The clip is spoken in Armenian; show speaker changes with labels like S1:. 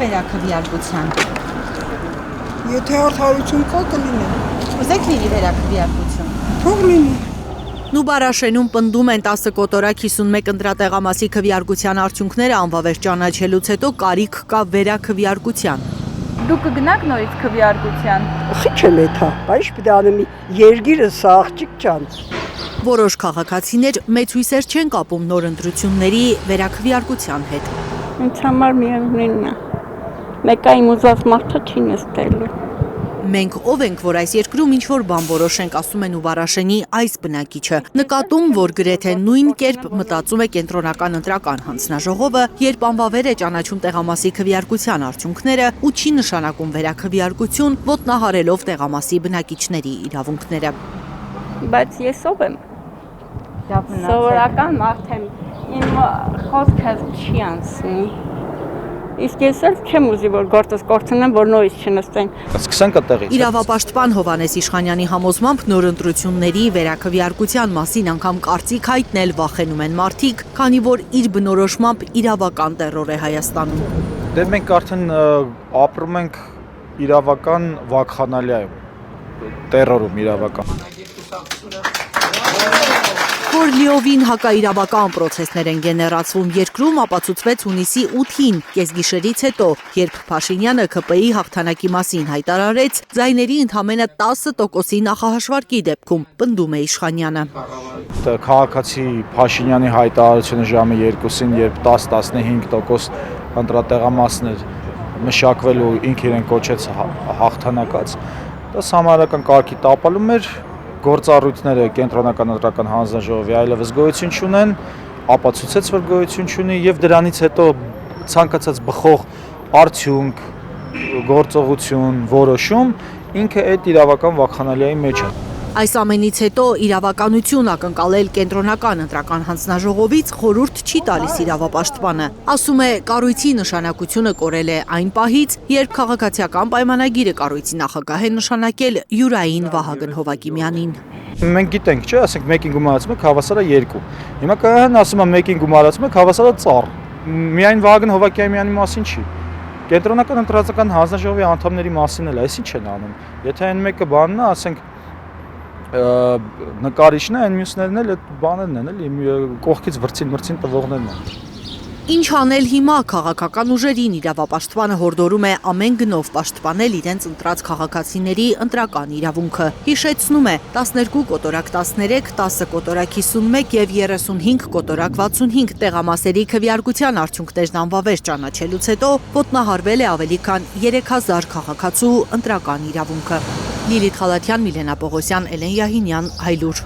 S1: վերաքվեարկության։
S2: Եթե արդարություն կա, կլինի։
S1: Ուզեք լինի վերաքվեարկություն։
S2: Թող լինի։
S3: Նուբարաշենում պնդում են 10 կոտորակ 51 ընտրատեղամասի քվեարկության արդյունքները անվավեր ճանաչելուց հետո կարիք կա վերաքվեարկության։
S4: Դուք կգնաք նորից քվեարկության։
S5: Խիչ եմ էթա, բայց պիտի անեմ երգիրը սա աղջիկ ջան։
S3: Որոշ քաղաքացիներ մեծ հույսեր չեն կապում նոր ընտրությունների վերաքվեարկության հետ։
S5: Ինձ համար միևնույնն է։ Մեկային ուզած մարդը չի նստելու։
S3: Մենք ով ենք, որ այս երկրում ինչ-որ բան որոշենք, ասում է Նուբարաշենի այս բնակիչը։ Նկատում, որ գրեթե նույն կերպ մտածում է կենտրոնական ընտրական հանձնաժողովը, երբ անվավեր է ճանաչում տեղամասի քվեարկության արդյունքները ու չի նշանակում վերաքվեարկություն, ոտնահարելով տեղամասի բնակիչների իրավունքները։
S5: Բայց ես ով եմ։ Սովորական մարդ եմ, իմ խոսքը չի անցնի։ Իսկ ես էլ չեմ ուզի, որ գործս կորցնեմ, որ նորից չնստեն։
S6: Սկսենք այդտեղից։
S3: Իրավապաշտպան Հովհաննես Իշխանյանի համոզմամբ նոր ընտրությունների վերաքվեարկության մասին անգամ կարծիք հայտնել վախենում են մարդիկ, քանի որ իր բնորոշմամբ իրավական տերոր է Հայաստանում։
S6: Դե մենք արդեն ապրում ենք իրավական վակխանալիայում, տերորում իրավական։
S3: Որ լիովին հակաիրավական պրոցեսներ են գեներացվում երկրում, ապացուցվեց հունիսի 8-ին, կեսգիշերից հետո, երբ Փաշինյանը ՔՊ-ի հաղթանակի մասին հայտարարեց, ձայների ընդամենը 10%-ի նախահաշվարկի դեպքում, պնդում է Իշխանյանը։
S6: Քաղաքացի Փաշինյանի հայտարարությունը ժամը 2-ին, երբ 10-15% ընտրատեղամասներ մշակվելու ինքը իրեն կոչեց հաղթանակած, դա համարական կարգի տապալում էր, գործառույթները կենտրոնական ընտրական հանձնաժողովի այլևս գոյություն չունեն, ապացուցեց, որ գոյություն չունի եւ դրանից հետո ցանկացած բխող արդյունք, գործողություն, որոշում ինքը այդ իրավական վախանալիայի մեջ է։
S3: Այս ամենից հետո իրավականություն ակնկալել կենտրոնական ընտրական հանձնաժողովից խորհուրդ չի տալիս իրավապաշտպանը։ Ասում է, կառույցի նշանակությունը կորել է այն պահից, երբ քաղաքացիական պայմանագիրը կառույցի նախագահ է նշանակել Յուրային Վահագն Հովակիմյանին։
S6: Մենք գիտենք, չէ, ասենք մեկին գումարացում եք հավասար է 2։ Հիմա կան ասում են մեկին գումարացում եք հավասար է ծառ։ Միայն Վահագն Հովակիմյանի մասին չի։ Կենտրոնական ընտրական հանձնաժողովի անդամների մասին էլ այսինչ են անում։ Եթե այն մեկը բանն է, ասենք նկարիչն է, այն մյուսներն էլ այդ բաներն են, էլի կողքից վրցին տվողներն են։
S3: Ինչ անել հիմա քաղաքական ուժերին իրավապաշտպանը հորդորում է ամեն գնով պաշտպանել իրենց ընտրած քաղաքացիների ընտրական իրավունքը։ Հիշեցնում է 12 կոտորակ 13, 10 կոտորակ 51 եւ 35 կոտորակ 65 տեղամասերի քվեարկության արդյունքներն անվավեր ճանաչելուց հետո ոտնահարվել է ավելի քան 3000 քաղաքացու ընտրական իրավունքը։ Լիլիթ Խալաթյան, Միլենա Պողոսյան, Էլեն Յահինյան, Հայլուր։